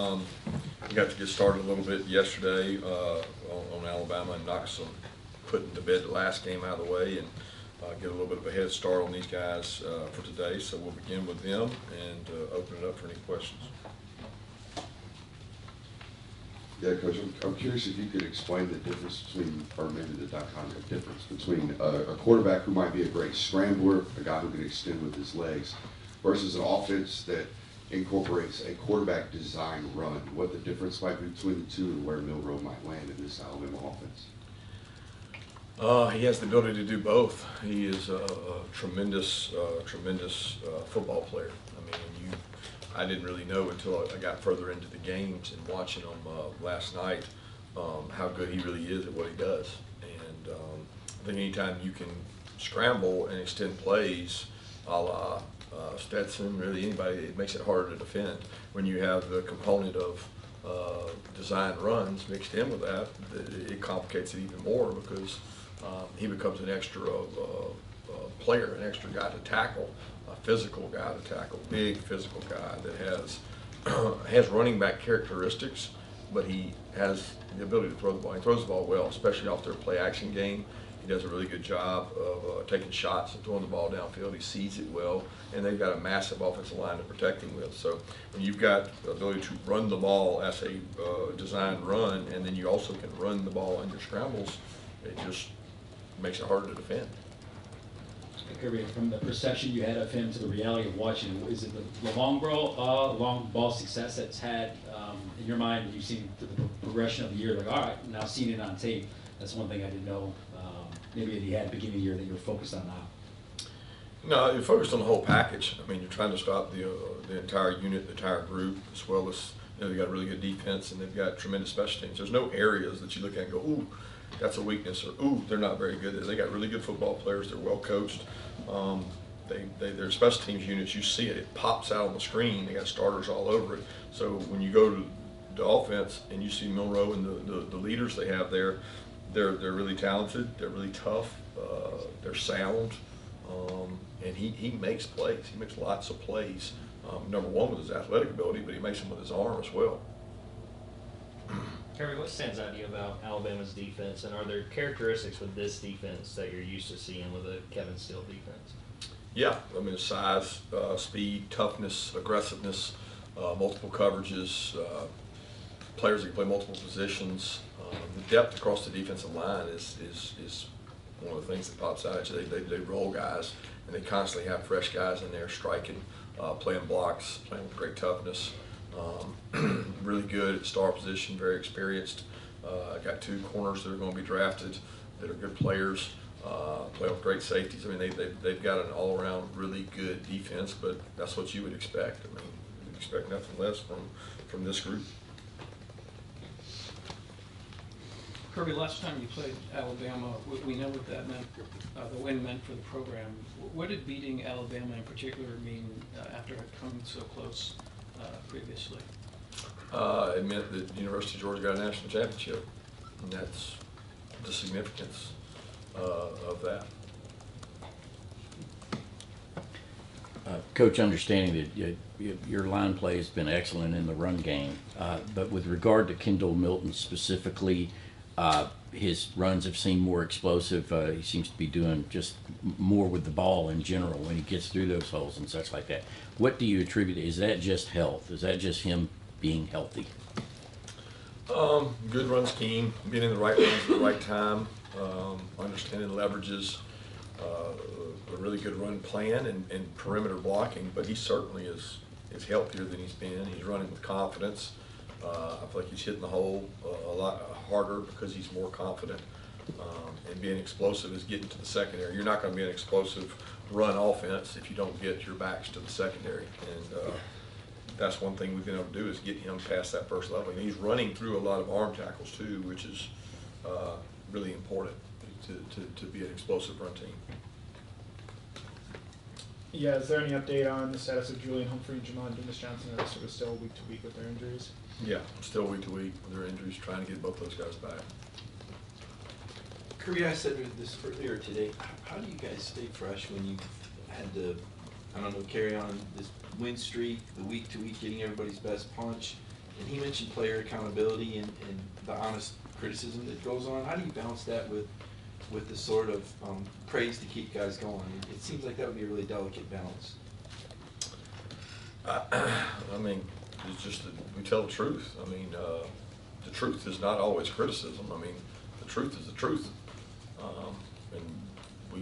We got to get started a little bit yesterday on Alabama and knock some putting to bed the last game out of the way and get a little bit of a head start on these guys for today. So we'll begin with them and open it up for any questions. Yeah, Coach, I'm curious if you could explain the difference between, or maybe the dichotomy difference between a quarterback who might be a great scrambler, a guy who can extend with his legs, versus an offense that incorporates a quarterback design run. What the difference might be between the two and where Milroe might land in this Alabama offense. He has the ability to do both. He is a tremendous football player. I mean, I didn't really know until I got further into the games and watching him last night how good he really is at what he does. And I think anytime you can scramble and extend plays, a la Stetson, really anybody, it makes it harder to defend. When you have the component of design runs mixed in with that, it complicates it even more because he becomes an extra player, an extra guy to tackle, a physical guy to tackle, big physical guy that has running back characteristics, but he has the ability to throw the ball. He throws the ball well, especially off their play action game. He does a really good job of taking shots and throwing the ball downfield. He sees it well, and they've got a massive offensive line to protect him with. So when you've got the ability to run the ball as a designed run, and then you also can run the ball on your scrambles, it just makes it harder to defend. Kirby, from the perception you had of him to the reality of watching him, is it the long ball success that's had in your mind? You've seen the progression of the year, like, all right, now seeing it on tape, that's one thing I didn't know. Maybe that he had at the beginning of the year that you were focused on now. No, you're focused on the whole package. I mean, you're trying to stop the entire unit, the entire group, as well as, they've got a really good defense and they've got tremendous special teams. There's no areas that you look at and go, ooh, that's a weakness, or ooh, they're not very good. They got really good football players. They're well coached. Their special teams units, you see it pops out on the screen. They got starters all over it. So when you go to the offense and you see Milroe and the leaders they have there, they're really talented. They're really tough. They're sound, and he makes plays. He makes lots of plays. Number one with his athletic ability, but he makes them with his arm as well. Kirby, what stands out to you about Alabama's defense, and are there characteristics with this defense that you're used to seeing with a Kevin Steele defense? Yeah, I mean, size, speed, toughness, aggressiveness, multiple coverages, players that can play multiple positions. The depth across the defensive line is one of the things that pops out at you. They roll guys, and they constantly have fresh guys in there striking, playing blocks, playing with great toughness. Really good at star position, very experienced. Got two corners that are going to be drafted that are good players, play with great safeties. I mean, they've got an all-around really good defense, but that's what you would expect. I mean, you'd expect nothing less from this group. Kirby, last time you played Alabama, we know what that meant, the win meant for the program. What did beating Alabama in particular mean after coming so close previously? It meant that the University of Georgia got a national championship, and that's the significance of that. Coach, understanding that your line play has been excellent in the run game, but with regard to Kendall Milton specifically, his runs have seemed more explosive. He seems to be doing just more with the ball in general when he gets through those holes and such like that. What do you attribute? Is that just health? Is that just him being healthy? Good run scheme, being in the right runs at the right time, understanding leverages, a really good run plan and perimeter blocking, but he certainly is healthier than he's been. He's running with confidence. I feel like he's hitting the hole a lot harder because he's more confident. And being explosive is getting to the secondary. You're not going to be an explosive run offense if you don't get your backs to the secondary. And that's one thing we've been able to do is get him past that first level. And he's running through a lot of arm tackles too, which is really important to be an explosive run team. Yeah, is there any update on the status of Julian Humphrey and Jamon Dumas-Johnson? Are they sort of still week to week with their injuries? Yeah, still week to week with their injuries, trying to get both those guys back. Kirby, I said this earlier today. How do you guys stay fresh when you had to, I don't know, carry on this win streak, the week to week, getting everybody's best punch, And he mentioned player accountability and the honest criticism that goes on. How do you balance that with the sort of praise to keep guys going? It seems like that would be a really delicate balance. I mean, it's just that we tell the truth. I mean, the truth is not always criticism. I mean, the truth is the truth. And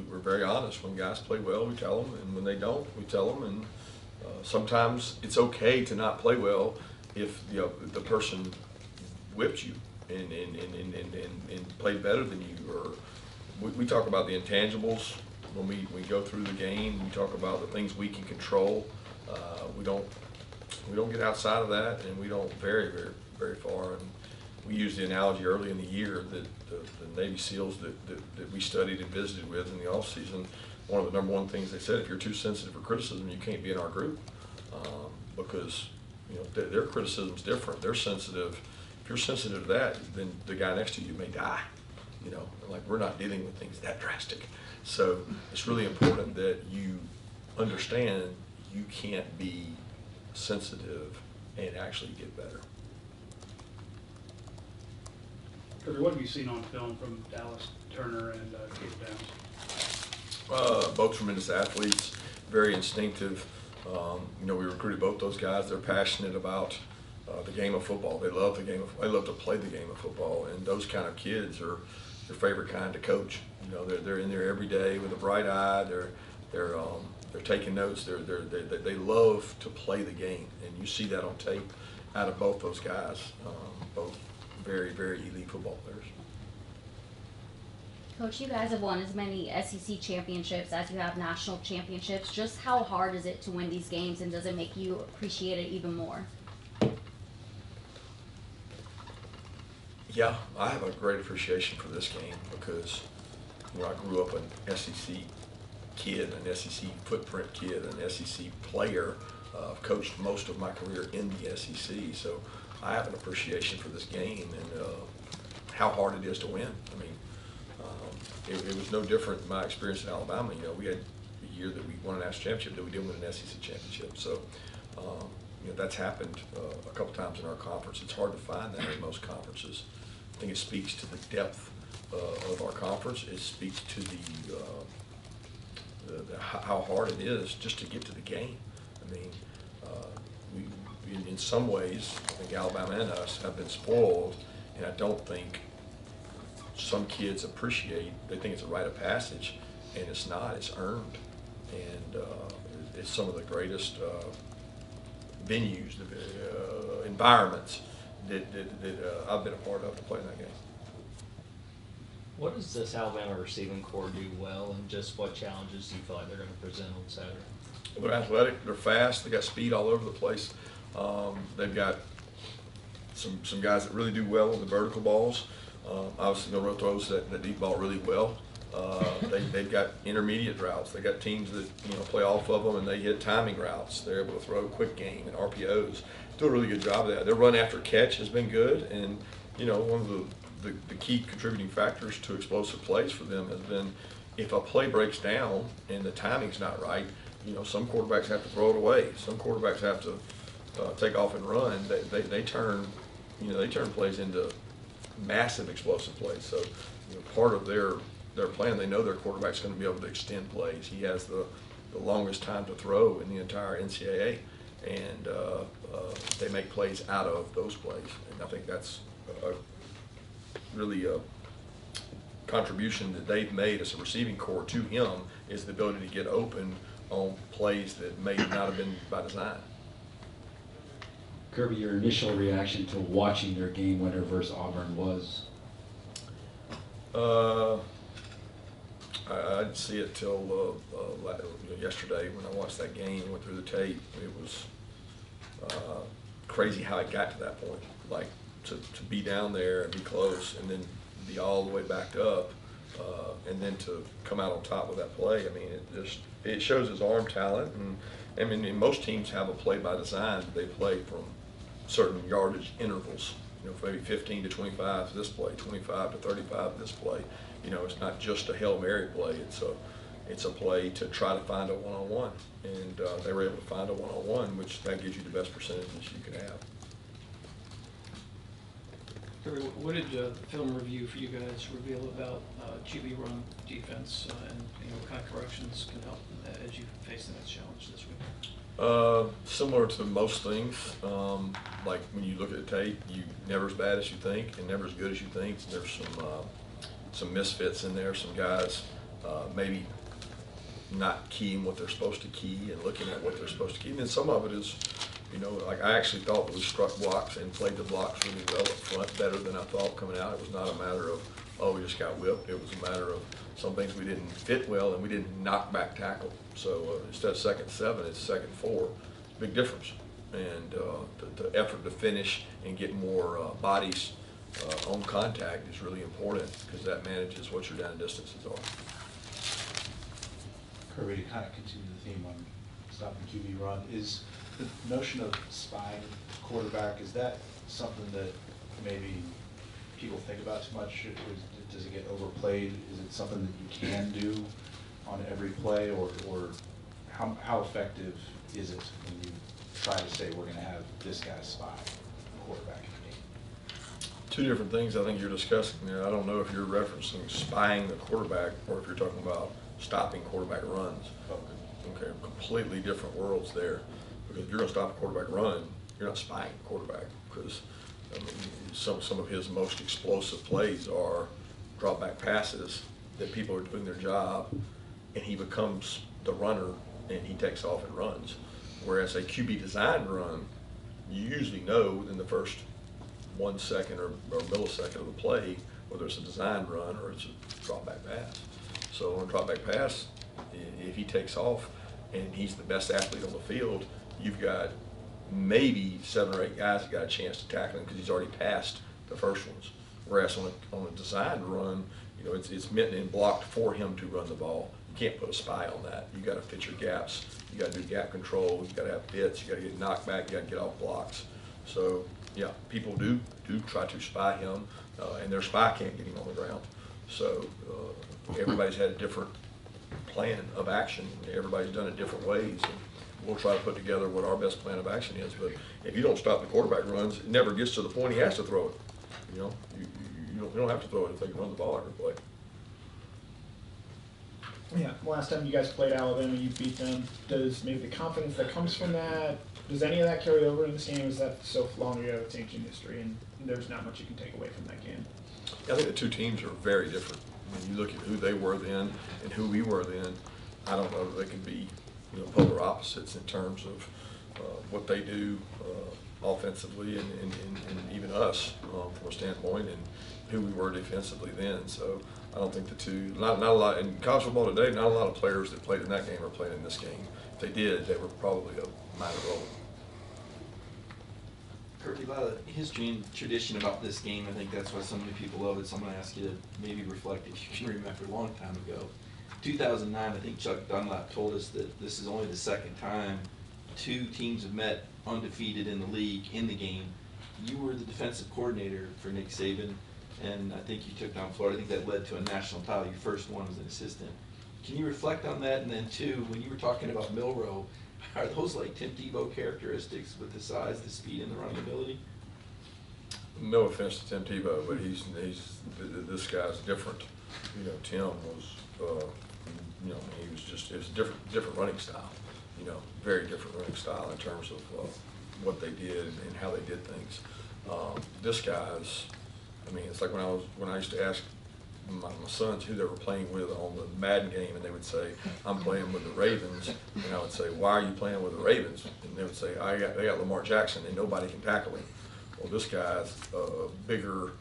we're very honest. When guys play well, we tell them, and when they don't, we tell them. And sometimes it's okay to not play well if the person whipped you and played better than you. Or we talk about the intangibles when we go through the game. We talk about the things we can control. We don't get outside of that, and we don't very far. And we used the analogy early in the year that the Navy SEALs that we studied and visited with in the off season, one of the number one things they said, if you're too sensitive for criticism, you can't be in our group, because their criticism's different. They're sensitive. If you're sensitive to that, then the guy next to you may die. Like, we're not dealing with things that drastic. So it's really important that you understand you can't be sensitive and actually get better. Kirby, what have you seen on film from Dallas Turner and Caleb Downs? Both tremendous athletes, very instinctive. We recruited both those guys. They're passionate about the game of football. They love the game of. They love to play the game of football. And those kind of kids are your favorite kind to coach. They're in there every day with a bright eye. They're taking notes. They love to play the game, and you see that on tape out of both those guys. Both very, very elite football players. Coach, you guys have won as many SEC championships as you have national championships. Just how hard is it to win these games, and does it make you appreciate it even more? Yeah, I have a great appreciation for this game because I grew up an SEC kid, an SEC footprint kid, an SEC player. I've coached most of my career in the SEC, so I have an appreciation for this game and how hard it is to win. I mean, it was no different in my experience in Alabama. We had a year that we won a national championship that we didn't win an SEC championship. So, that's happened a couple times in our conference. It's hard to find that in most conferences. I think it speaks to the depth of our conference. It speaks to how hard it is just to get to the game. I mean, in some ways, I think Alabama and us have been spoiled, and I don't think some kids appreciate. They think it's a rite of passage, and it's not. It's earned, and it's some of the greatest venues, environments that I've been a part of to play in that game. What does this Alabama receiving core do well, and just what challenges do you feel like they're going to present on Saturday? They're athletic, they're fast, they got speed all over the place. They've got some guys that really do well with the vertical balls. Obviously, Milroe throws that deep ball really well. They've got intermediate routes. They got teams that play off of them, and they hit timing routes. They're able to throw quick game and RPOs. Do a really good job of that. Their run after catch has been good, and one of the key contributing factors to explosive plays for them has been if a play breaks down and the timing's not right. Some quarterbacks have to throw it away. Some quarterbacks have to take off and run. They turn plays into massive explosive plays. So part of their plan, they know their quarterback's going to be able to extend plays. He has the longest time to throw in the entire NCAA, and they make plays out of those plays. And I think that's really a contribution that they've made as a receiving core to him, is the ability to get open on plays that may not have been by design. Kirby, your initial reaction to watching their game winner versus Auburn was? I didn't see it till yesterday when I watched that game, went through the tape. It was crazy how it got to that point. Like, to be down there and be close and then be all the way backed up, and then to come out on top with that play. I mean, it shows his arm talent. And I mean, most teams have a play by design. They play from certain yardage intervals. Maybe 15 to 25 this play, 25 to 35 this play. It's not just a Hail Mary play. It's a play to try to find a one-on-one, and they were able to find a one-on-one, which that gives you the best percentages you can have. Kirby, what did the film review for you guys reveal about QB run defense and what kind of corrections can help as you face the next challenge this week? Similar to most things, like when you look at tape, you never as bad as you think and never as good as you think. There's some misfits in there, some guys maybe not keying what they're supposed to key and looking at what they're supposed to key. And then some of it is, like I actually thought we struck blocks and played the blocks really well up front, better than I thought coming out. It was not a matter of, oh, we just got whipped. It was a matter of some things we didn't fit well and we didn't knock back tackle. So instead of 2nd 7, it's 2nd 4. Big difference. And the effort to finish and get more bodies on contact is really important because that manages what your down distances are. Kirby, to kind of continue the theme on stopping QB run, is the notion of spying quarterback, is that something that maybe people think about too much? Does it get overplayed? Is it something that you can do on every play, or how effective is it when you try to say we're going to have this guy spy the quarterback in the game? Two different things I think you're discussing there. I don't know if you're referencing spying the quarterback or if you're talking about stopping quarterback runs. Okay, completely different worlds there. Because if you're going to stop a quarterback run, you're not spying the quarterback, because some of his most explosive plays are drop back passes that people are doing their job and he becomes the runner and he takes off and runs. Whereas a QB designed run, you usually know within the first 1 second or millisecond of the play whether it's a designed run or it's a drop back pass. So on a drop back pass, if he takes off and he's the best athlete on the field, you've got maybe 7 or 8 guys that got a chance to tackle him because he's already passed the first ones. Whereas on a designed run, it's meant and blocked for him to run the ball. You can't put a spy on that. You got to fit your gaps. You got to do gap control. You got to have fits. You got to get knocked back. You got to get off blocks. So yeah, people do try to spy him, and their spy can't get him on the ground. So everybody's had a different plan of action. Everybody's done it different ways. And we'll try to put together what our best plan of action is. But if you don't stop the quarterback runs, it never gets to the point he has to throw it. You don't have to throw it if they can run the ball every play. Yeah, last time you guys played Alabama, you beat them. Does maybe the confidence that comes from that, does any of that carry over in this game? Is that so long ago it's ancient history and there's not much you can take away from that game? I think the two teams are very different. When you look at who they were then and who we were then, I don't know that they could be polar opposites in terms of what they do offensively and even us from a standpoint and who we were defensively then. So I don't think the two, not a lot, in college football today, not a lot of players that played in that game are playing in this game. If they did, they were probably a minor role. Kirby, a lot of history and tradition about this game. I think that's why so many people love it. So I'm going to ask you to maybe reflect if you can remember a long time ago. 2009, I think Chuck Dunlap told us that this is only the second time 2 teams have met undefeated in the league in the game. You were the defensive coordinator for Nick Saban, and I think you took down Florida. I think that led to a national title, your first one as an assistant. Can you reflect on that? And then 2, when you were talking about Milroe, are those like Tim Tebow characteristics with the size, the speed, and the running ability? No offense to Tim Tebow, but this guy's different. Tim was, he was just, it was a different running style. Very different running style in terms of what they did and how they did things. This guy's, it's like when I used to ask my sons who they were playing with on the Madden game, and they would say, I'm playing with the Ravens, and I would say, why are you playing with the Ravens? And they would say, they got Lamar Jackson and nobody can tackle him. Well, this guy's a bigger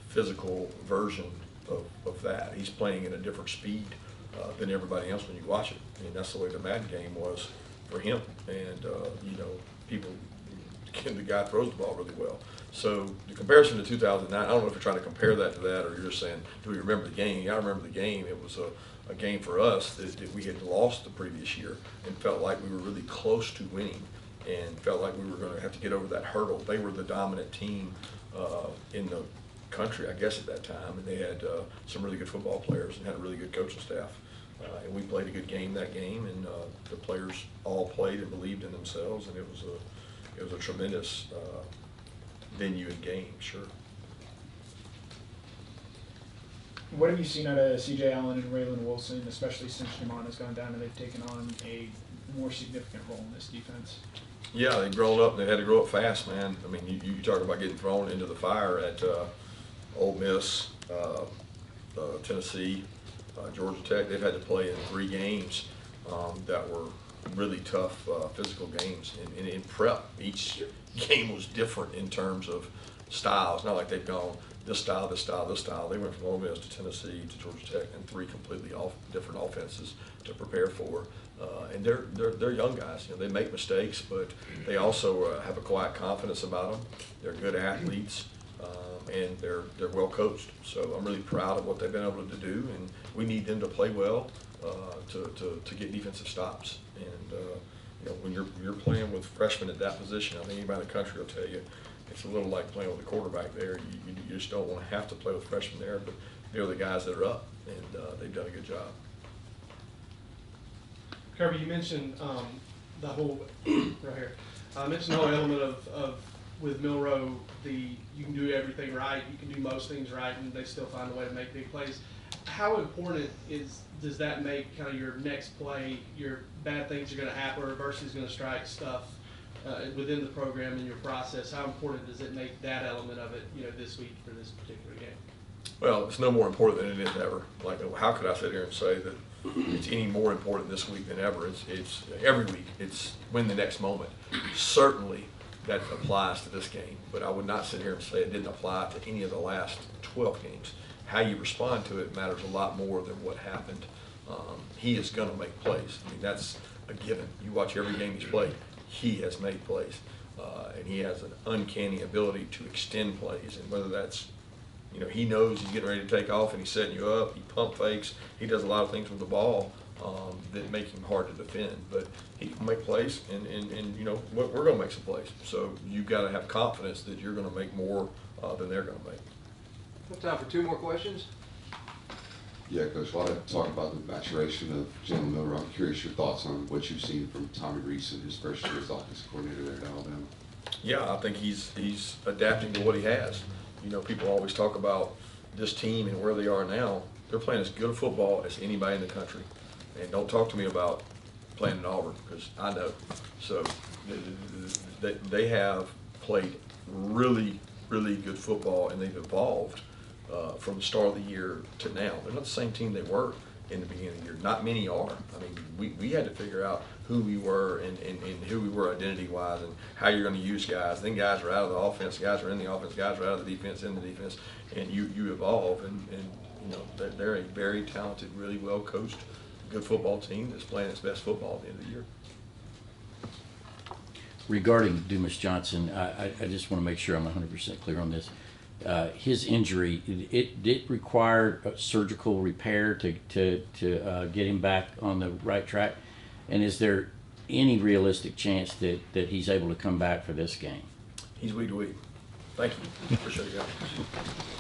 physical version of that. He's playing at a different speed than everybody else when you watch it. That's the way the Madden game was for him. And, the guy throws the ball really well. So the comparison to 2009, I don't know if you're trying to compare that to that or you're just saying, do we remember the game? I remember the game. It was a game for us that we had lost the previous year and felt like we were really close to winning and felt like we were going to have to get over that hurdle. They were the dominant team in the country, I guess, at that time, and they had some really good football players and had a really good coaching staff. And we played a good game that game, and the players all played and believed in themselves, and it was a tremendous venue and game, sure. What have you seen out of C.J. Allen and Raylan Wilson, especially since Jamon has gone down and they've taken on a more significant role in this defense? Yeah, they've grown up. They had to grow up fast, man. I mean, you talk about getting thrown into the fire at Ole Miss, Tennessee, Georgia Tech. They've had to play in 3 games that were really tough physical games. And in prep, each game was different in terms of style. It's not like they've gone this style, this style, this style. They went from Ole Miss to Tennessee to Georgia Tech and 3 completely different offenses to prepare for. And they're young guys. You know, they make mistakes, but they also have a quiet confidence about them. They're good athletes, and they're well coached. So I'm really proud of what they've been able to do, and we need them to play well to get defensive stops. And you know, when you're playing with freshmen at that position, I think anybody in the country will tell you it's a little like playing with a quarterback there. You just don't want to have to play with freshmen there, but they're the guys that are up, and they've done a good job. Kirby, you mentioned the whole right here. Mentioned the whole element of with Milroe, you can do everything right, you can do most things right, and they still find a way to make big plays. How important does that make kind of your next play? Your bad things are going to happen, or adversity is going to strike stuff within the program and your process. How important does it make that element of it, you know, this week for this particular game? Well, it's no more important than it is ever. Like, how could I sit here and say that it's any more important this week than ever? It's every week. It's win the next moment. Certainly that applies to this game, but I would not sit here and say it didn't apply to any of the last 12 games. How you respond to it matters a lot more than what happened. He is going to make plays. I mean, that's a given. You watch every game he's played, he has made plays, and he has an uncanny ability to extend plays, and whether that's, you know, he knows he's getting ready to take off and he's setting you up, he pump fakes, he does a lot of things with the ball that make him hard to defend, but he can make plays, and you know, we're going to make some plays. So you've got to have confidence that you're going to make more than they're going to make. We have time for 2 more questions. Yeah, Coach, a lot of talk about the maturation of Jalen Milroe. I'm curious your thoughts on what you've seen from Tommy Rees in his first year as offensive coordinator there at Alabama. Yeah, I think he's adapting to what he has. You know, people always talk about this team and where they are now. They're playing as good football as anybody in the country. And don't talk to me about playing in Auburn, because I know. So they have played really, really good football, and they've evolved from the start of the year to now. They're not the same team they were in the beginning of the year. Not many are. I mean, we had to figure out who we were and who we were identity-wise and how you're going to use guys. Then guys are out of the offense, guys are in the offense, guys are out of the defense, in the defense, and you evolve. And you know, they're a very talented, really well-coached, good football team that's playing its best football at the end of the year. Regarding Dumas Johnson, I just want to make sure I'm 100% clear on this. His injury, it did require a surgical repair to get him back on the right track. And is there any realistic chance that he's able to come back for this game? He's week to week. Thank you. Appreciate you guys.